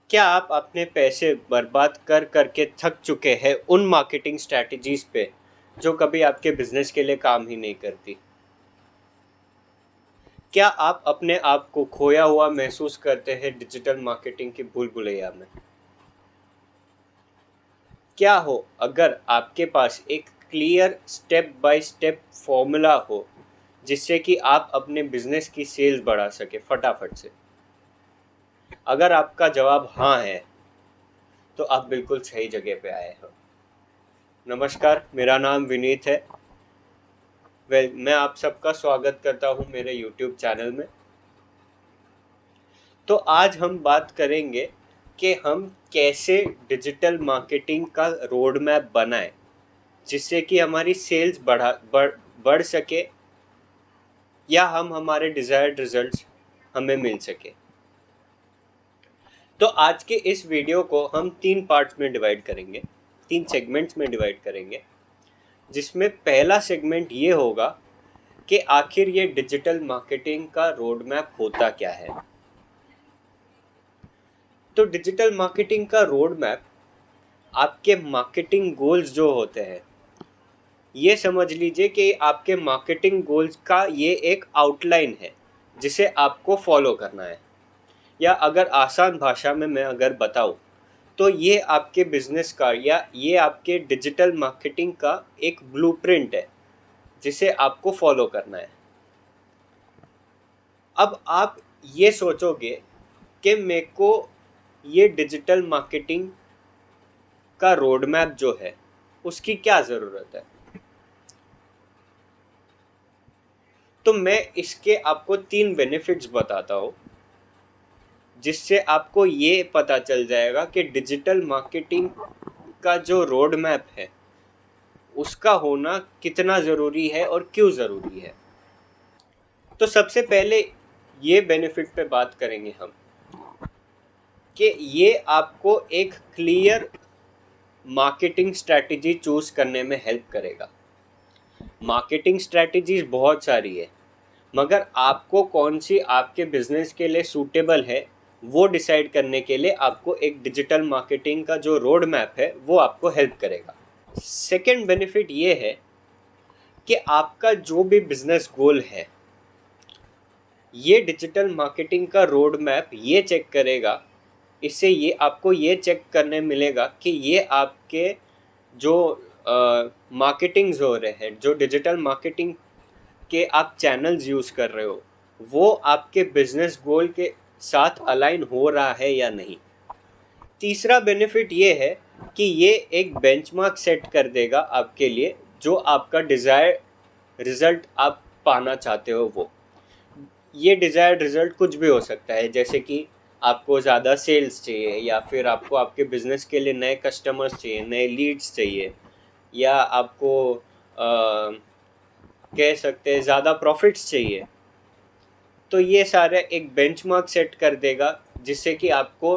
क्या आप अपने पैसे बर्बाद कर करके थक चुके हैं उन मार्केटिंग स्ट्रैटेजीज पे जो कभी आपके बिजनेस के लिए काम ही नहीं करती? क्या आप अपने आप को खोया हुआ महसूस करते हैं डिजिटल मार्केटिंग की भूल भुलैया में? क्या हो अगर आपके पास एक clear step by step formula हो जिससे कि आप अपने बिजनेस की सेल्स बढ़ा सके फटाफट से? अगर आपका जवाब हाँ है तो आप बिल्कुल सही जगह पे आए हो। नमस्कार, मेरा नाम विनीत है। मैं आप सबका स्वागत करता हूँ मेरे YouTube चैनल में। तो आज हम बात करेंगे कि हम कैसे डिजिटल मार्केटिंग का रोड मैप बनाएं जिससे कि हमारी सेल्स बढ़ सके या हम हमारे डिज़ायर्ड रिजल्ट्स हमें मिल सके। तो आज के इस वीडियो को हम 3 पार्ट्स में डिवाइड करेंगे, 3 सेगमेंट्स में डिवाइड करेंगे, जिसमें पहला सेगमेंट ये होगा कि आखिर ये डिजिटल मार्केटिंग का रोड मैप होता क्या है। तो डिजिटल मार्केटिंग का रोड मैप आपके मार्केटिंग गोल्स जो होते हैं, ये समझ लीजिए कि आपके मार्केटिंग गोल्स का ये एक आउटलाइन है जिसे आपको फॉलो करना है। या अगर आसान भाषा में मैं अगर बताऊं तो ये आपके बिजनेस का या ये आपके डिजिटल मार्केटिंग का एक ब्लूप्रिंट है जिसे आपको फॉलो करना है। अब आप ये सोचोगे कि मेरे को ये डिजिटल मार्केटिंग का रोड मैप जो है उसकी क्या ज़रूरत है। तो मैं इसके आपको 3 बेनिफिट्स बताता हूँ जिससे आपको ये पता चल जाएगा कि डिजिटल मार्केटिंग का जो रोड मैप है उसका होना कितना ज़रूरी है और क्यों ज़रूरी है। तो सबसे पहले ये बेनिफिट पे बात करेंगे हम कि ये आपको एक क्लियर मार्केटिंग स्ट्रैटेजी चूज़ करने में हेल्प करेगा। मार्केटिंग स्ट्रैटेजीज बहुत सारी है, मगर आपको कौन सी आपके बिजनेस के लिए सूटेबल है वो डिसाइड करने के लिए आपको एक डिजिटल मार्केटिंग का जो रोड मैप है वो आपको हेल्प करेगा। सेकंड बेनिफिट ये है कि आपका जो भी बिजनेस गोल है, ये डिजिटल मार्केटिंग का रोड मैप ये चेक करेगा। इससे ये आपको ये चेक करने मिलेगा कि ये आपके जो मार्केटिंग्स हो रहे हैं, जो डिजिटल मार्केटिंग के आप चैनल्स यूज़ कर रहे हो, वो आपके बिजनेस गोल के साथ अलाइन हो रहा है या नहीं। तीसरा बेनिफिट ये है कि ये एक बेंचमार्क सेट कर देगा आपके लिए, जो आपका डिज़ायर रिज़ल्ट आप पाना चाहते हो वो। ये डिज़ायर्ड रिज़ल्ट कुछ भी हो सकता है, जैसे कि आपको ज़्यादा सेल्स चाहिए, या फिर आपको आपके बिज़नेस के लिए नए कस्टमर्स चाहिए, नए लीड्स चाहिए, या आपको कह सकते हैं ज़्यादा प्रॉफिट्स चाहिए। तो ये सारे एक बेंचमार्क सेट कर देगा जिससे कि आपको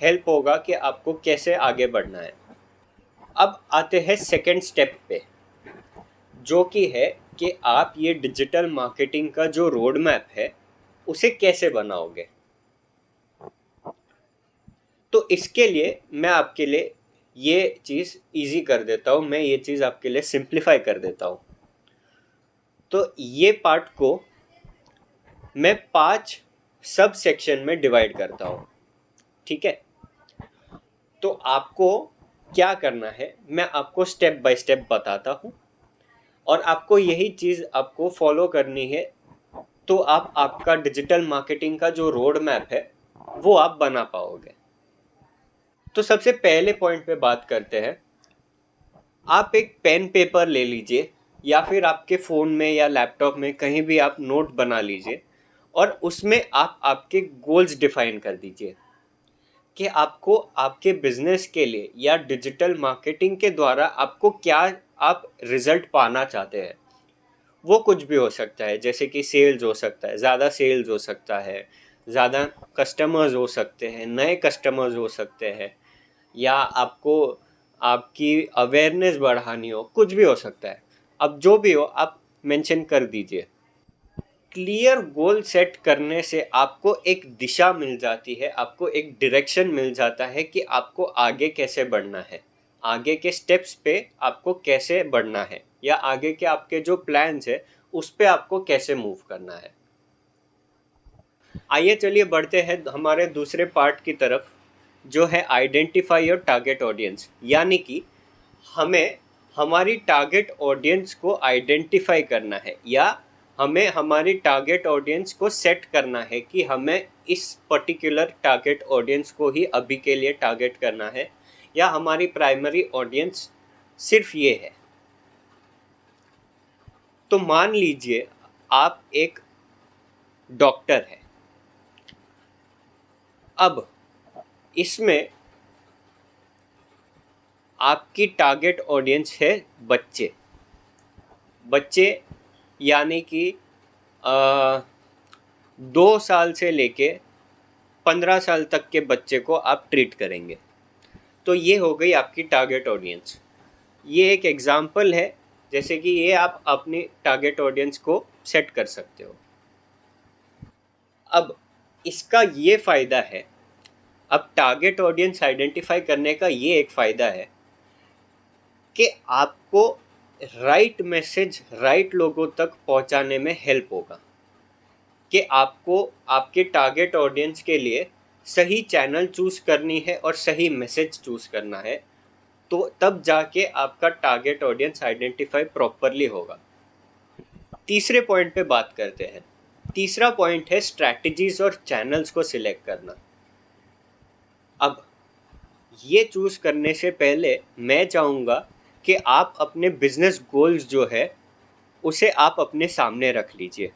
हेल्प होगा कि आपको कैसे आगे बढ़ना है। अब आते हैं सेकंड स्टेप पे, जो कि है कि आप ये डिजिटल मार्केटिंग का जो रोड मैप है उसे कैसे बनाओगे। तो इसके लिए मैं आपके लिए ये चीज़ इजी कर देता हूँ, मैं ये चीज़ आपके लिए सिंप्लीफाई कर देता हूँ। तो ये पार्ट को मैं 5 सब सेक्शन में डिवाइड करता हूँ, ठीक है। तो आपको क्या करना है मैं आपको स्टेप बाय स्टेप बताता हूँ, और आपको यही चीज़ आपको फॉलो करनी है, तो आप आपका डिजिटल मार्केटिंग का जो रोड मैप है वो आप बना पाओगे। तो सबसे पहले पॉइंट पे बात करते हैं। आप एक पेन पेपर ले लीजिए, या फिर आपके फ़ोन में या लैपटॉप में कहीं भी आप नोट बना लीजिए, और उसमें आप आपके गोल्स डिफाइन कर दीजिए कि आपको आपके बिजनेस के लिए या डिजिटल मार्केटिंग के द्वारा आपको क्या आप रिजल्ट पाना चाहते हैं। वो कुछ भी हो सकता है, जैसे कि सेल्स हो सकता है, ज़्यादा सेल्स हो सकता है, ज़्यादा कस्टमर्स हो सकते हैं, नए कस्टमर्स हो सकते हैं, या आपको आपकी अवेयरनेस बढ़ानी हो, कुछ भी हो सकता है। अब जो भी हो आप मेंशन कर दीजिए। क्लियर गोल सेट करने से आपको एक दिशा मिल जाती है, आपको एक डायरेक्शन मिल जाता है कि आपको आगे कैसे बढ़ना है, आगे के स्टेप्स पे आपको कैसे बढ़ना है, या आगे के आपके जो प्लान्स है उस पे आपको कैसे मूव करना है। आइए चलिए बढ़ते हैं हमारे दूसरे पार्ट की तरफ, जो है आइडेंटिफाई योर टारगेट ऑडियंस। यानी कि हमें हमारी टारगेट ऑडियंस को आइडेंटिफाई करना है, या हमें हमारी टारगेट ऑडियंस को सेट करना है कि हमें इस पर्टिकुलर टारगेट ऑडियंस को ही अभी के लिए टारगेट करना है, या हमारी प्राइमरी ऑडियंस सिर्फ ये है। तो मान लीजिए आप एक डॉक्टर हैं। अब इसमें आपकी टारगेट ऑडियंस है बच्चे। बच्चे यानी कि 2 साल से लेके 15 साल तक के बच्चे को आप ट्रीट करेंगे। तो ये हो गई आपकी टारगेट ऑडियंस। ये एक एग्जाम्पल है, जैसे कि ये आप अपनी टारगेट ऑडियंस को सेट कर सकते हो। अब इसका ये फ़ायदा है, अब टारगेट ऑडियंस आइडेंटिफाई करने का ये एक फ़ायदा है कि आपको राइट मैसेज राइट लोगों तक पहुंचाने में हेल्प होगा, कि आपको आपके टारगेट ऑडियंस के लिए सही चैनल चूज़ करनी है और सही मैसेज चूज़ करना है, तो तब जाके आपका टारगेट ऑडियंस आइडेंटिफाई प्रॉपरली होगा। तीसरे पॉइंट पे बात करते हैं। तीसरा पॉइंट है स्ट्रैटेजीज और चैनल्स को सिलेक्ट करना। अब ये चूज़ करने से पहले मैं चाहूँगा कि आप अपने बिजनेस गोल्स जो है उसे आप अपने सामने रख लीजिए।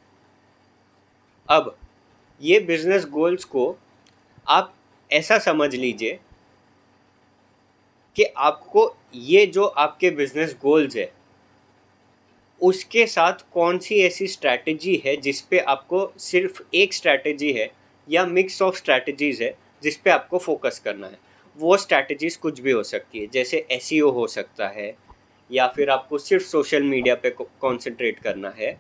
अब ये बिजनेस गोल्स को आप ऐसा समझ लीजिए कि आपको ये जो आपके बिजनेस गोल्स है उसके साथ कौन सी ऐसी स्ट्रैटेजी है जिस पे आपको सिर्फ एक स्ट्रैटेजी है या मिक्स ऑफ स्ट्रैटेजीज़ है जिस पे आपको फोकस करना है। वो स्ट्रैटेजीज़ कुछ भी हो सकती है, जैसे एसईओ हो सकता है, या फिर आपको सिर्फ सोशल मीडिया पे कॉन्सेंट्रेट करना है,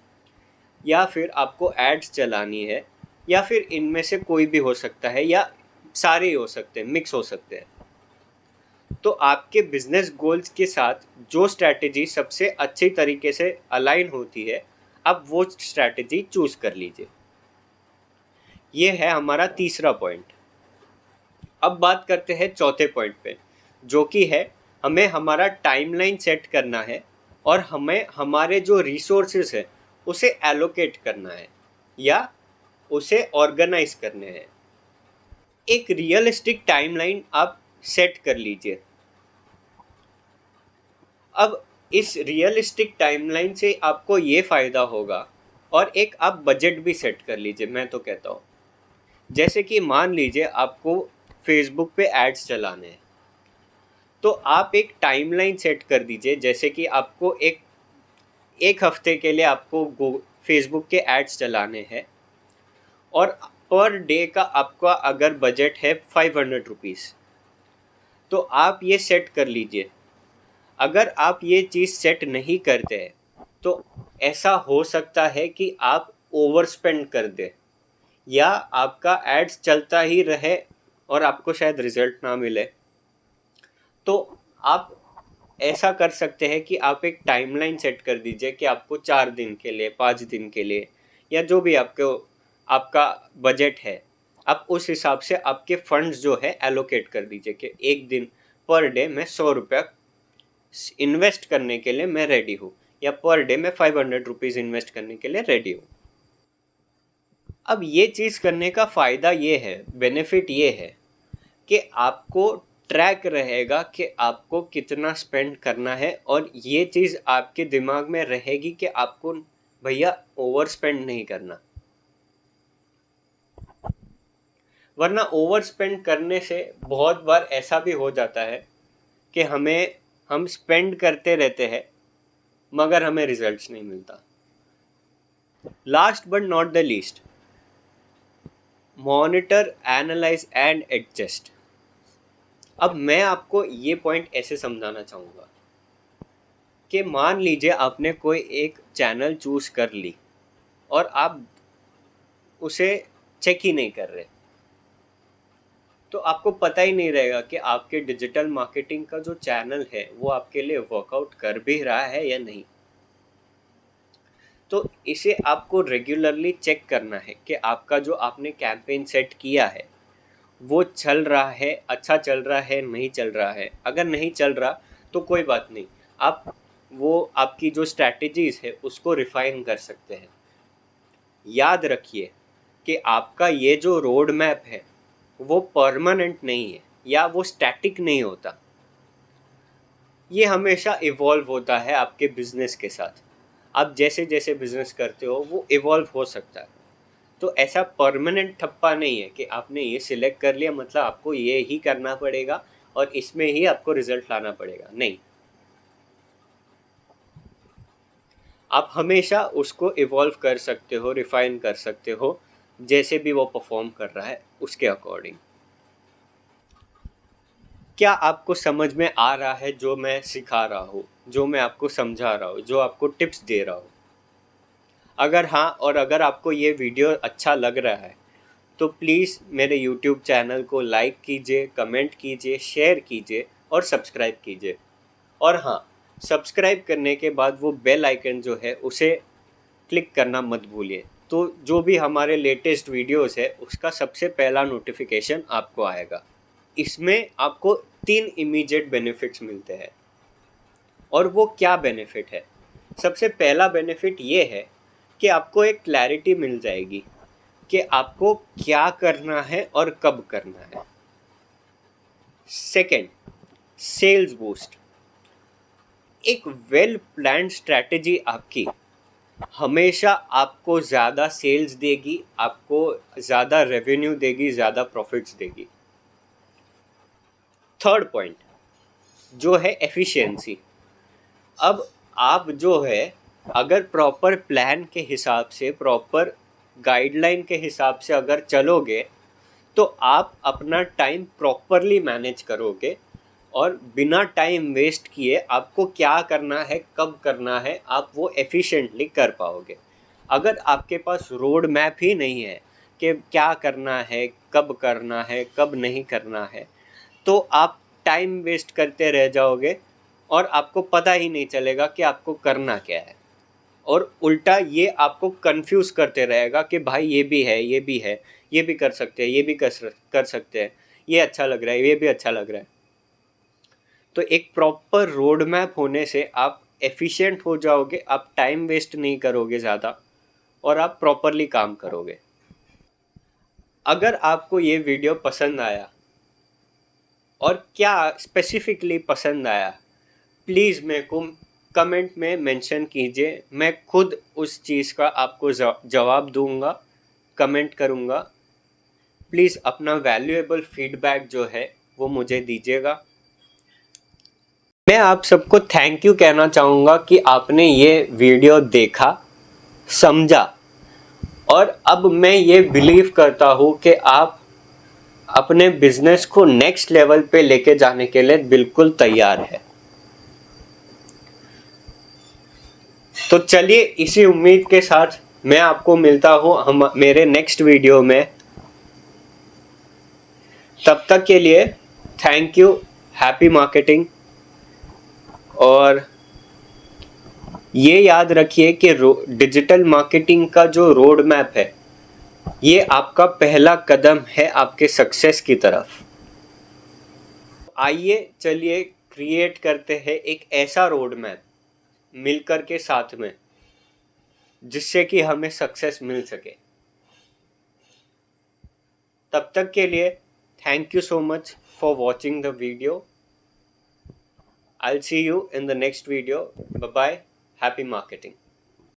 या फिर आपको एड्स चलानी है, या फिर इनमें से कोई भी हो सकता है, या सारे ही हो सकते हैं, मिक्स हो सकते हैं। तो आपके बिजनेस गोल्स के साथ जो स्ट्रैटेजी सबसे अच्छी तरीके से अलाइन होती है, आप वो स्ट्रैटेजी चूज़ कर लीजिए। ये है हमारा तीसरा पॉइंट। अब बात करते हैं चौथे पॉइंट पे, जो कि है हमें हमारा टाइमलाइन सेट करना है और हमें हमारे जो रिसोर्सेज है उसे एलोकेट करना है या उसे ऑर्गेनाइज करने हैं। एक रियलिस्टिक टाइमलाइन आप सेट कर लीजिए। अब इस रियलिस्टिक टाइमलाइन से आपको ये फ़ायदा होगा, और एक आप बजट भी सेट कर लीजिए। मैं तो कहता हूँ, जैसे कि मान लीजिए आपको फेसबुक पे एड्स चलाने हैं, तो आप एक टाइमलाइन सेट कर दीजिए। जैसे कि आपको एक हफ्ते के लिए आपको फेसबुक के एड्स चलाने हैं, और पर डे का आपका अगर बजट है 500 रुपीज़, तो आप ये सेट कर लीजिए। अगर आप ये चीज़ सेट नहीं करते हैं तो ऐसा हो सकता है कि आप ओवर स्पेंड कर दें, या आपका एड्स चलता ही रहे और आपको शायद रिजल्ट ना मिले। तो आप ऐसा कर सकते हैं कि आप एक टाइमलाइन सेट कर दीजिए कि आपको 4 दिन के लिए, 5 दिन के लिए, या जो भी आपका बजट है, आप उस हिसाब से आपके फंड्स जो है एलोकेट कर दीजिए कि एक दिन पर डे मैं 100 रुपया इन्वेस्ट करने के लिए मैं रेडी हूँ, या पर डे मैं 500 रुपीज़ इन्वेस्ट करने के लिए रेडी हूँ। अब ये चीज़ करने का फ़ायदा ये है, बेनिफिट ये है कि आपको ट्रैक रहेगा कि आपको कितना स्पेंड करना है, और ये चीज़ आपके दिमाग में रहेगी कि आपको भैया ओवर स्पेंड नहीं करना। वरना ओवर स्पेंड करने से बहुत बार ऐसा भी हो जाता है कि हम स्पेंड करते रहते हैं मगर हमें रिजल्ट्स नहीं मिलता। Last but not the least, monitor, analyse and adjust. अब मैं आपको ये पॉइंट ऐसे समझाना चाहूँगा कि मान लीजिए आपने कोई एक चैनल चूज़ कर ली और आप उसे चेक ही नहीं कर रहे, तो आपको पता ही नहीं रहेगा कि आपके डिजिटल मार्केटिंग का जो चैनल है वो आपके लिए वर्कआउट कर भी रहा है या नहीं। तो इसे आपको रेगुलरली चेक करना है कि आपका जो आपने कैंपेन सेट किया है वो चल रहा है, अच्छा चल रहा है, नहीं चल रहा है। अगर नहीं चल रहा तो कोई बात नहीं, आप वो आपकी जो स्ट्रैटेजीज है उसको रिफाइन कर सकते हैं। याद रखिए कि आपका ये जो रोड मैप है वो परमानेंट नहीं है या वो स्टैटिक नहीं होता, ये हमेशा इवॉल्व होता है आपके बिजनेस के साथ। आप जैसे जैसे बिजनेस करते हो वो इवॉल्व हो सकता है। तो ऐसा परमानेंट ठप्पा नहीं है कि आपने ये सिलेक्ट कर लिया मतलब आपको ये ही करना पड़ेगा और इसमें ही आपको रिजल्ट लाना पड़ेगा, नहीं। आप हमेशा उसको इवॉल्व कर सकते हो, रिफाइन कर सकते हो, जैसे भी वो परफॉर्म कर रहा है उसके अकॉर्डिंग। क्या आपको समझ में आ रहा है जो मैं सिखा रहा हूँ, जो मैं आपको समझा रहा हूँ, जो आपको टिप्स दे रहा हूँ? अगर हाँ, और अगर आपको ये वीडियो अच्छा लग रहा है तो प्लीज़ मेरे YouTube चैनल को लाइक कीजिए, कमेंट कीजिए, शेयर कीजिए और सब्सक्राइब कीजिए। और हाँ, सब्सक्राइब करने के बाद वो बेल आइकन जो है उसे क्लिक करना मत भूलिए, तो जो भी हमारे लेटेस्ट वीडियोस है उसका सबसे पहला नोटिफिकेशन आपको आएगा। इसमें आपको 3 इमीडिएट बेनिफिट्स मिलते हैं। और वो क्या बेनिफिट है? सबसे पहला बेनिफिट ये है कि आपको एक क्लैरिटी मिल जाएगी कि आपको क्या करना है और कब करना है। Second, sales boost. एक वेल प्लान्ड स्ट्रैटेजी आपकी हमेशा आपको ज़्यादा सेल्स देगी, आपको ज़्यादा रेवेन्यू देगी, ज़्यादा प्रॉफिट्स देगी। थर्ड पॉइंट जो है एफिशिएंसी। अब आप जो है अगर प्रॉपर प्लान के हिसाब से, प्रॉपर गाइडलाइन के हिसाब से अगर चलोगे तो आप अपना टाइम प्रॉपरली मैनेज करोगे और बिना टाइम वेस्ट किए आपको क्या करना है, कब करना है, आप वो एफिशिएंटली कर पाओगे। अगर आपके पास रोड मैप ही नहीं है कि क्या करना है, कब करना है, कब नहीं करना है, तो आप टाइम वेस्ट करते रह जाओगे और आपको पता ही नहीं चलेगा कि आपको करना क्या है। और उल्टा ये आपको कंफ्यूज करते रहेगा कि भाई ये भी है, ये भी है, ये भी कर सकते हैं, ये भी कर सकते हैं, ये अच्छा लग रहा है, ये भी अच्छा लग रहा है। तो एक प्रॉपर रोड मैप होने से आप एफिशिएंट हो जाओगे, आप टाइम वेस्ट नहीं करोगे ज़्यादा और आप प्रॉपरली काम करोगे। अगर आपको ये वीडियो पसंद आया और क्या स्पेसिफिकली पसंद आया, प्लीज़ मेरे को कमेंट में मेंशन कीजिए। मैं खुद उस चीज़ का आपको जवाब दूंगा, कमेंट करूंगा। प्लीज़ अपना वैल्यूएबल फीडबैक जो है वो मुझे दीजिएगा। मैं आप सबको थैंक यू कहना चाहूँगा कि आपने ये वीडियो देखा, समझा, और अब मैं ये बिलीव करता हूँ कि आप अपने बिजनेस को नेक्स्ट लेवल पे लेके जाने के लिए बिल्कुल तैयार है। तो चलिए इसी उम्मीद के साथ मैं आपको मिलता हूँ हम मेरे नेक्स्ट वीडियो में। तब तक के लिए थैंक यू, हैप्पी मार्केटिंग। और ये याद रखिए कि डिजिटल मार्केटिंग का जो रोड मैप है ये आपका पहला कदम है आपके सक्सेस की तरफ। आइए चलिए क्रिएट करते हैं एक ऐसा रोड मैप मिलकर के साथ में जिससे कि हमें सक्सेस मिल सके। तब तक के लिए thank you so much for watching the video. I'll see you in the next video. Bye bye. Happy marketing.